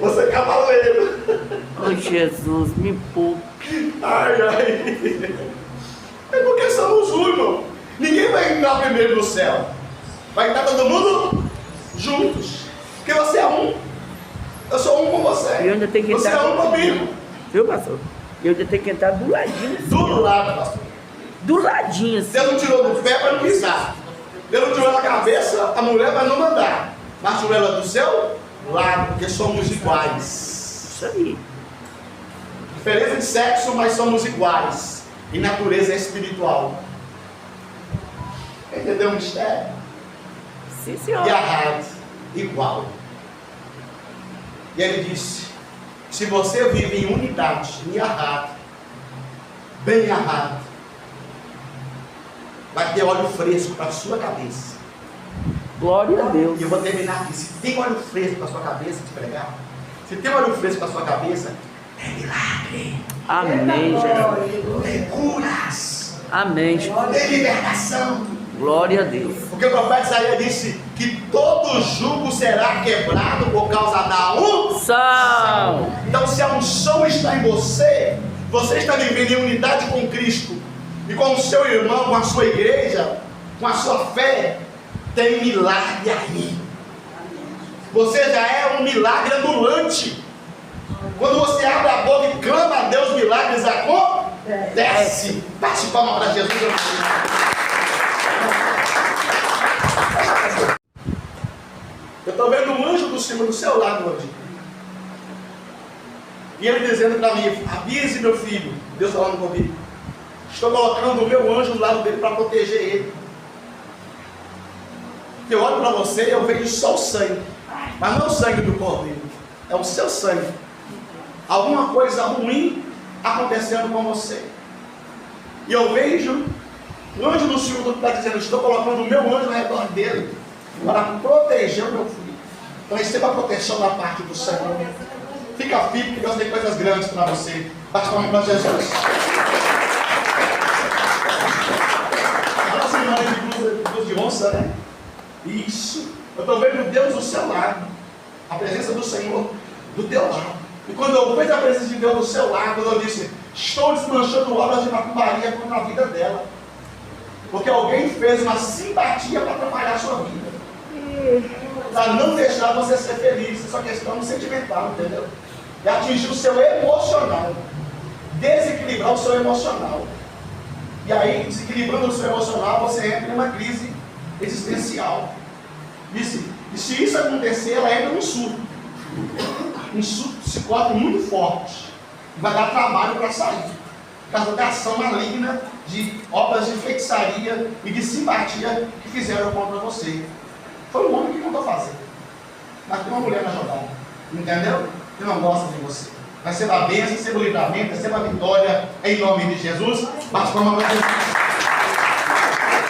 Você é cavaleiro. Oh, Jesus, me poupe. Ai, ai. É porque somos um, irmão. Ninguém vai entrar primeiro no céu. Vai entrar todo mundo juntos. Porque você é um. Eu sou um com você. Eu ainda tenho que você entrar. É um comigo. Viu, pastor? Eu ainda tenho que entrar do ladinho. Assim, Do lado, pastor. Do ladinho, assim. Deus não tirou do pé para não pisar. Deus não tirou da cabeça a mulher para não mandar. Mas tirou ela do seu lado, porque somos iguais. Isso aí. Diferença de sexo, mas somos iguais. E natureza espiritual. Entendeu o mistério? Sim, senhor. E a Rádio, igual. E ele disse: se você vive em unidade, em Ahad, bem Ahad, vai ter óleo fresco para a sua cabeça. Glória a Deus. E eu vou terminar aqui. Se tem óleo fresco para a sua cabeça, te pregar, se tem óleo fresco para a sua cabeça, é milagre. Amém, Jesus. É curas. Amém, Jesus. É libertação. Glória a Deus. Porque o profeta Isaías disse que todo jugo será quebrado por causa da unção. Então, se a unção está em você, você está vivendo em unidade com Cristo e com o seu irmão, com a sua igreja, com a sua fé, tem milagre aí. Você já é um milagre ambulante. Quando você abre a boca e clama a Deus, milagres acontecem. Bate palma para Jesus. Eu estou vendo um anjo do Senhor do seu lado hoje. E ele dizendo para mim: avise meu filho, Deus falando comigo. Estou colocando o meu anjo do lado dele para proteger ele. Eu olho para você e eu vejo só o sangue. Mas não o sangue do cordeiro. É o seu sangue. Alguma coisa ruim acontecendo com você. E eu vejo o anjo do Senhor que está dizendo: estou colocando o meu anjo ao redor dele para proteger o meu filho. Então receba a proteção da parte do Senhor. Fica firme, que Deus tem coisas grandes para você. Bate palma para Jesus. Fala assim, irmã de cruz de onça, né? Isso. Eu estou vendo Deus do seu lado. A presença do Senhor do teu lado. E quando eu vejo a presença de Deus do seu lado, eu disse: estou desmanchando obras de macumbaria contra a vida dela. Porque alguém fez uma simpatia para atrapalhar a sua vida. Para não deixar você ser feliz. Essa questão sentimental, entendeu? E atingir o seu emocional. Desequilibrar o seu emocional. E aí, desequilibrando o seu emocional, você entra em uma crise existencial. E se isso acontecer, ela entra num surto. Um surto psicótico muito forte. Vai dar trabalho para sair. Por causa da ação maligna de obras de feitiçaria e de simpatia que fizeram contra você. Foi um homem que mandou fazer. Mas tem uma mulher na jogada. Entendeu? Que não gosta de você. Receba a bênção, receba o livramento, receba a vitória em nome de Jesus. Bate palma para Jesus.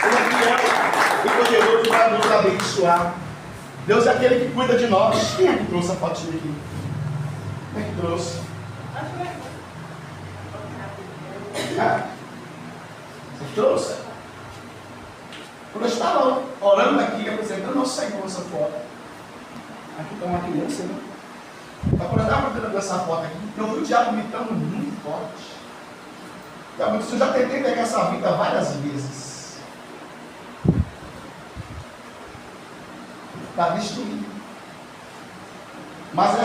Ele é fiel e poderoso para nos abençoar. Deus é aquele que cuida de nós. Quem é que trouxe a fotinha aqui? Quem é que trouxe? Você trouxe? Quando eu estava orando aqui, apresentando ao Senhor essa foto. Aqui está uma criança, né? Mas quando eu estava apresentando essa foto aqui, eu vi o diabo me dando muito forte. Eu já tentei pegar essa vida várias vezes. Para destruir. Mas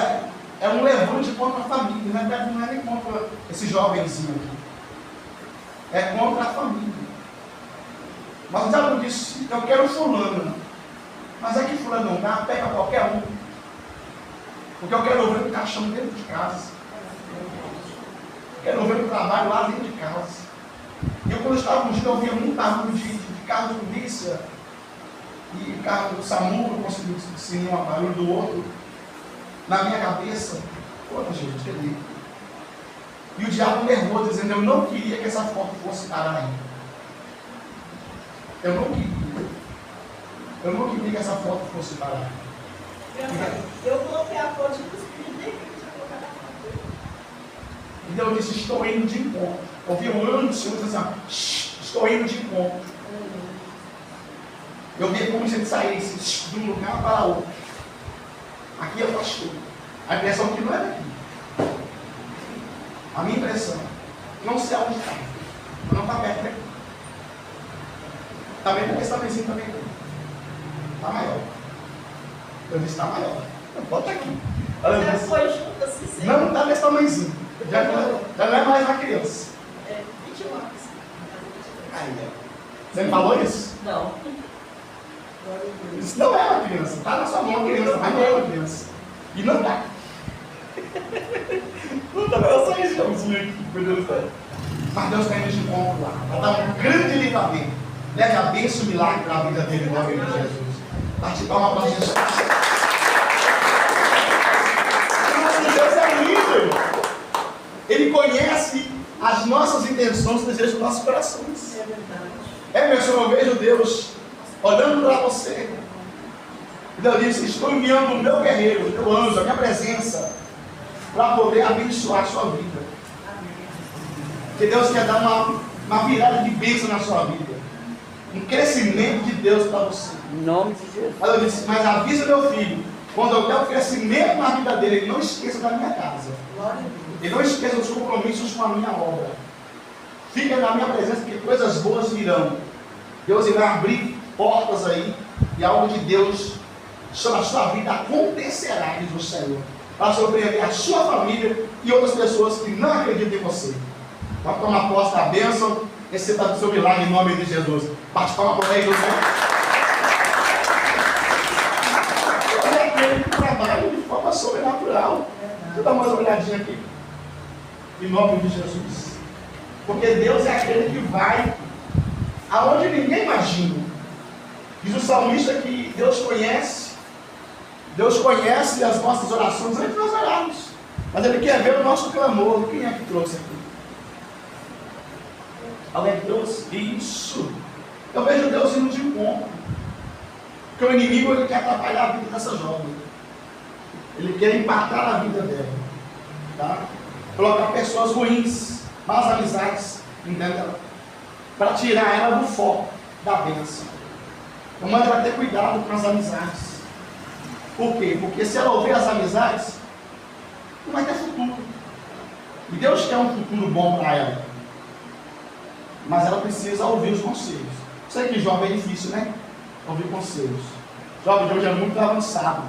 é um levante contra a família. Na verdade, não é nem contra esse jovenzinho aqui. É contra a família. Mas o diabo disse: eu quero fulano. Mas é que fulano não dá, pega qualquer um. Porque eu quero ver o caixão dentro de casa. Quero ver o trabalho lá dentro de casa. E eu, quando eu estava ungido, eu via muito barulho de carro de polícia e carro do SAMU, eu consegui discernir um barulho do outro. Na minha cabeça, poxa gente, cadê? E o diabo nervoso, dizendo: eu não queria que essa foto fosse parar aí. Eu não queria que essa foto fosse parada. Eu coloquei a foto de cuspir, nem que tinha colocado a foto. Então eu disse, estou indo de encontro. Ouvi um anúncio, eu disse assim, estou indo de encontro. Eu vi como se ele saísse de um lugar para outro. Aqui é o pastor. A impressão que não é daqui. A minha impressão, não sei aonde está, mas não está perto daqui. Está bem porque esse tamanhozinho também está maior. Eu disse, está maior. Bota aqui. Olha, Já foi junto assim, sim. não está nesse tamanhozinho. Já não é mais uma criança. É, 21 anos. Aí, ó. Você me falou isso? Não. Isso não é uma criança. Está na sua mão a criança, mas não é uma criança. E não dá. Não está vendo só isso, Joãozinho aqui, meu Deus do céu. Mas Deus está indo de encontro lá. Vai dar um grande livramento. Leve a bênção e o milagre para a vida dele, em nome de Jesus. Bate palma para Jesus. Nosso Deus é lindo. Ele conhece as nossas intenções e desejos dos nossos corações. É verdade. Meu Senhor, eu vejo Deus olhando para você. Deus disse, estou enviando o meu guerreiro, o meu anjo, a minha presença, para poder abençoar a sua vida. Que Deus quer dar uma virada de bênção na sua vida. Um crescimento de Deus para você. Em nome de Jesus. Ela disse, mas avisa meu filho, quando eu der o crescimento na vida dele, ele não esqueça da minha casa. Glória a Deus. Ele não esqueça dos compromissos com a minha obra. Fica na minha presença, que coisas boas virão. Deus irá abrir portas aí, e algo de Deus sobre a sua vida acontecerá, diz o Senhor, para surpreender a sua família e outras pessoas que não acreditam em você. Então, toma posse da bênção, receba do seu milagre em nome de Jesus. Bate palma para ele, José. Ele é aquele que trabalha de forma sobrenatural. Deixa eu dar uma olhadinha aqui. Em nome de Jesus. Porque Deus é aquele que vai aonde ninguém imagina. Diz o salmista que Deus conhece as nossas orações antes de nós orarmos. Mas Ele quer ver o nosso clamor. Quem é que trouxe aqui? Alguém que trouxe? Isso. Eu vejo Deus indo de encontro. Porque o inimigo ele quer atrapalhar a vida dessa jovem. Ele quer empatar a vida dela. Tá? Colocar pessoas ruins, más amizades, entendeu? Para tirar ela do foco da bênção. Então, manda ela ter cuidado com as amizades. Por quê? Porque se ela ouvir as amizades, não vai ter futuro. E Deus quer um futuro bom para ela. Mas ela precisa ouvir os conselhos. Sei que jovem é difícil, né? Ouvir conselhos. Jovem de hoje é muito avançado.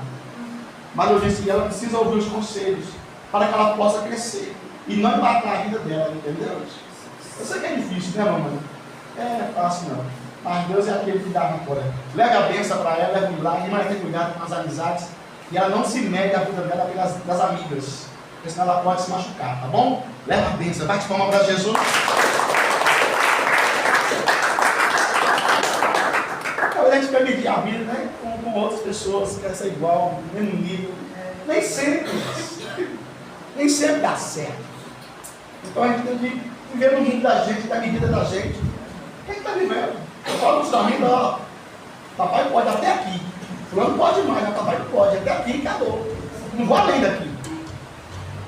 Mas eu disse que ela precisa ouvir os conselhos para que ela possa crescer e não empatar a vida dela, entendeu? Eu sei que é difícil, né, mamãe? É fácil não. Mas Deus é aquele que dá a vitória. Leve a bênção para ela, leve o milagre, mas tenha cuidado com as amizades. E ela não se mede a vida dela das amigas. Porque senão ela pode se machucar, tá bom? Leva a bênção, bate palma para Jesus. A gente quer medir a vida, né? Com outras pessoas, quer ser igual, no mesmo nível. Nem sempre dá certo. Então a gente tem que viver no mundo da gente, da medida da gente. Quem está vivendo? Eu falo para os amigos, ó, papai pode até aqui. Fulano pode mais, mas papai não pode, até aqui e acabou. Não vou além daqui.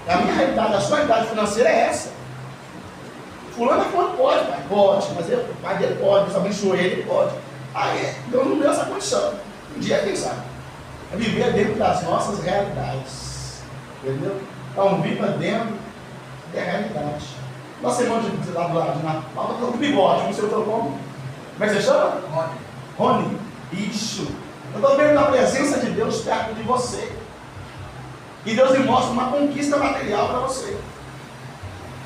A minha realidade, a sua realidade financeira é essa. Fulano pode, pai, pode, mas o pai dele pode, Deus abençoou ele pode. Aí Deus não deu essa condição. Um dia quem sabe? É viver dentro das nossas realidades. Entendeu? Então viva dentro da realidade. Nossa irmã de lá do lado, do bigode, não sei o que eu como. Como é que você chama? Rony. Isso. Eu estou vendo a presença de Deus perto de você. E Deus me mostra uma conquista material para você.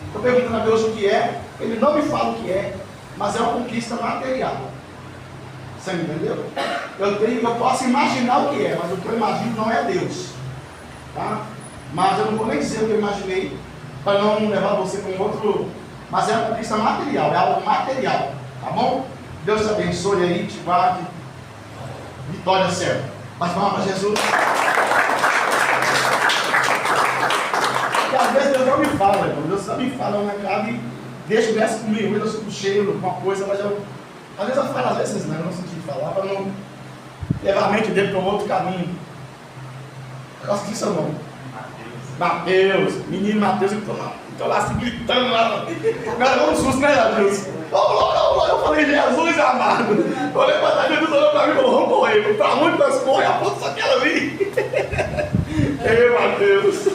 Estou perguntando a Deus o que é. Ele não me fala o que é, mas é uma conquista material. Você entendeu? Eu posso imaginar o que é, mas o que eu imagino não é Deus. Tá? Mas eu não vou nem dizer o que eu imaginei, para não levar você para um outro. Mas é uma conquista material, é algo material. Tá bom? Deus te abençoe aí, te guarde. Vitória certa. Mas vamos para Jesus. E às vezes Deus não me fala, irmão. Deus só me fala na cara e deixa o resto comigo. Eu fico cheio, alguma coisa, mas eu Às vezes eu falo, às vezes não, eu não senti falar, para não levar a mente dele para um outro caminho. Eu gosto disso ou não? Mateus, menino Mateus, estou lá se gritando lá. Não, um susto, né, Deus? Eu falei, Jesus amado. Eu olhei para trás, Jesus olhou para mim e falou, vamos correr. Para onde nós corremos? Aponta só aquela ali. Ei, Mateus.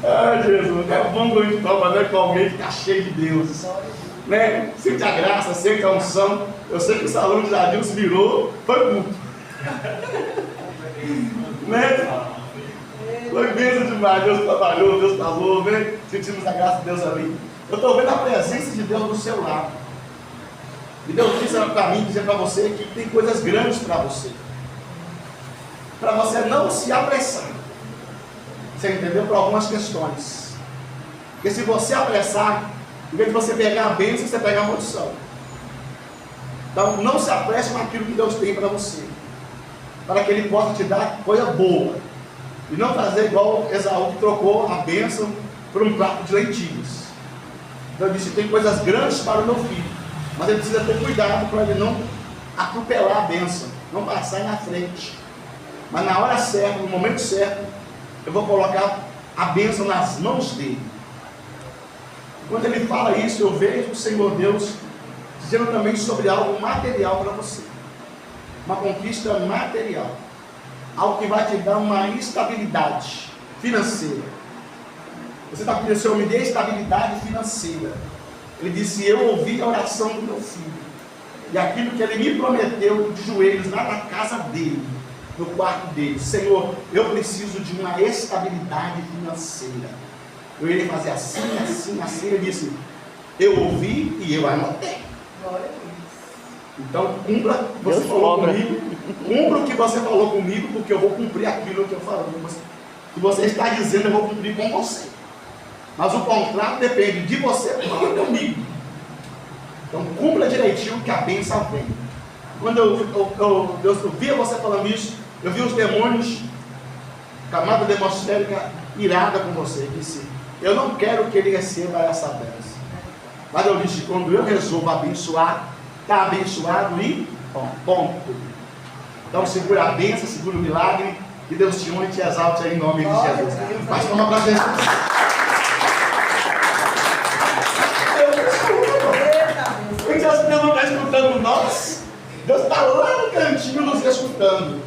Ai, Jesus, é bom quando a gente toma, né, com alguém que está cheio de Deus. Né? Sente a graça, sente a unção. Eu sei que o salão de jardim se virou, foi muito. Né? Foi bênção demais, Deus trabalhou, Deus falou, né? Sentimos a graça de Deus ali. Eu estou vendo a presença de Deus do seu lado. E Deus disse para mim, dizer para você que tem coisas grandes para você. Para você não se apressar. Você entendeu? Por algumas questões. Porque se você apressar, em vez de você pegar a bênção, você pega a maldição. Então não se apresse naquilo que Deus tem para você. Para que Ele possa te dar coisa boa. E não fazer igual Esaú que trocou a bênção por um prato de lentilhas. Então ele disse, tem coisas grandes para o meu filho. Mas ele precisa ter cuidado para ele não atropelar a bênção. Não passar na frente. Mas na hora certa, no momento certo, eu vou colocar a bênção nas mãos dele. Quando ele fala isso, eu vejo o Senhor Deus dizendo também sobre algo material para você. Uma conquista material. Algo que vai te dar uma estabilidade financeira. Você está pedindo, Senhor, me dê estabilidade financeira. Ele disse, eu ouvi a oração do meu filho. E aquilo que ele me prometeu de joelhos lá na casa dele, no quarto dele. Senhor, eu preciso de uma estabilidade financeira. Eu iria fazer assim, assim, assim. Ele disse, eu ouvi e eu anotei. Glória a Deus. Então cumpra o que você falou comigo. Cumpra o que você falou comigo, porque eu vou cumprir aquilo que eu falei. O que você está dizendo, eu vou cumprir com você. Mas o contrato depende de você comigo. Então cumpra direitinho que a bênção vem. Quando eu via você falando isso, eu vi os demônios, camada demonstéria irada com você. Disse, eu não quero que ele receba essa bênção. Mas eu disse, quando eu resolvo abençoar, está abençoado e ponto. Então segura a bênção, segura o milagre, que Deus te honre e te exalte aí em nome de Jesus. Mas toma para Jesus. Deus não está escutando nós. Deus está lá no cantinho nos escutando.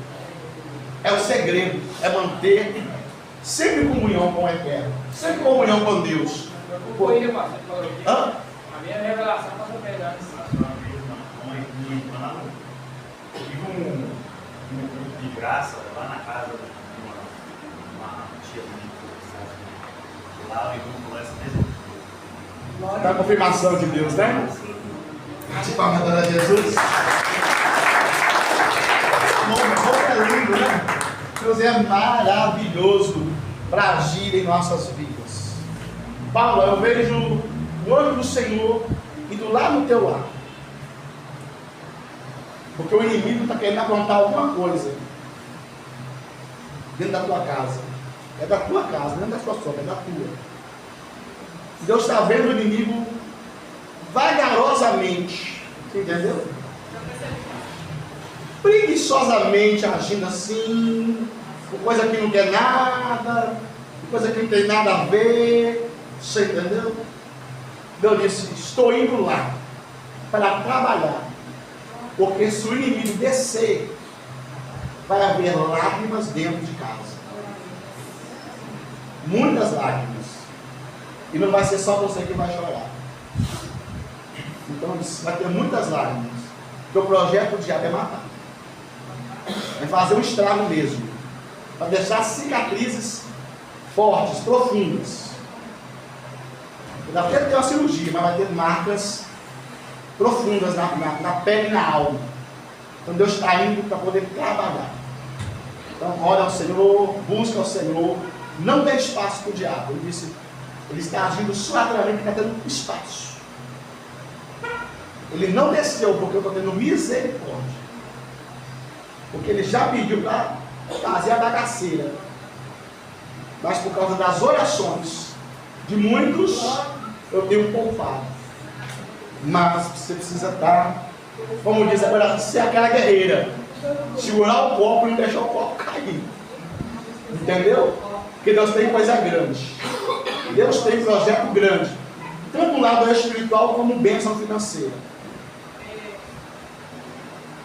É o segredo, é manter sempre comunhão com o Eterno, sempre comunhão com Deus. A minha revelação está pegando tive um grupo de graça lá na casa de uma tia minha. Lá o irmão falou essa mesma coisa. Está a confirmação de Deus, né? De palmas para Jesus. Como é lindo, né? Deus é maravilhoso para agir em nossas vidas. Paulo, eu vejo o olho do Senhor indo lá no teu lado. Porque o inimigo está querendo aprontar alguma coisa dentro da tua casa. É da tua casa, não é da tua sogra, é da tua. Deus está vendo o inimigo vagarosamente, entendeu? Preguiçosamente agindo assim, com coisa que não quer nada, com coisa que não tem nada a ver, você entendeu? Deus disse, estou indo lá para trabalhar, porque se o inimigo descer, vai haver lágrimas dentro de casa, muitas lágrimas, e não vai ser só você que vai chorar. Então vai ter muitas lágrimas, porque o projeto do diabo é matar, é fazer um estrago mesmo, para deixar cicatrizes fortes, profundas. Ele até tem uma cirurgia, mas vai ter marcas profundas na pele e na alma. Então Deus está indo para poder trabalhar. Então ora ao Senhor, busca ao Senhor, não dê espaço para o diabo. Ele disse, ele está agindo suavemente, está tendo espaço. Ele não desceu porque eu estou tendo misericórdia. Porque ele já pediu para fazer a bagaceira. Mas por causa das orações de muitos, eu tenho poupado. Mas você precisa estar Como diz agora, ser aquela guerreira. Segurar o copo e não deixar o copo cair. Entendeu? Porque Deus tem coisa grande. Deus tem projeto grande. Tanto no lado espiritual como bênção financeira.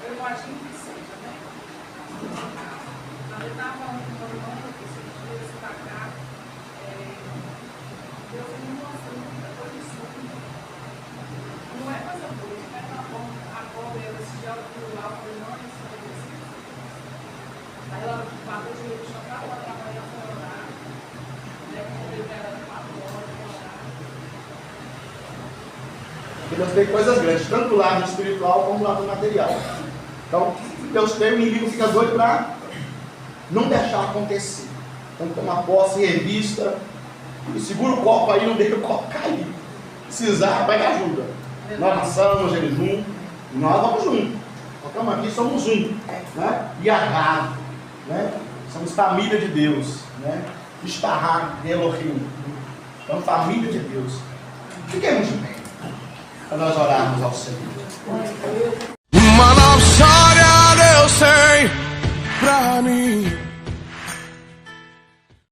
Eu imagino que seja, né? Eu estava falando com o meu irmão, esses dias pra cá, Deus me mostrou muita coisa em sonho. Não é coisa boa, não é uma forma, a cobra, ela se joga pro alto, falei, não, isso não é isso. Aí ela bateu de joelho, só 4 horas da manhã para orar, né? Quando ele era 4 horas para orar. Deus tem coisas grandes, tanto do lado espiritual como do lado material. Então, Deus tem, o inimigo fica doido para não deixar acontecer. Então, toma posse, revista, e segura o copo aí, não deixa o copo cair. Precisar, pega ajuda. Nós passamos jejum, nós vamos juntos. Nós estamos aqui, somos um, né? E agarrado, né? Somos família de Deus, né? Estarrar de Elohim. Então, família de Deus. Fiquemos de pé para nós orarmos ao Senhor. Uma nova história eu sei pra mim.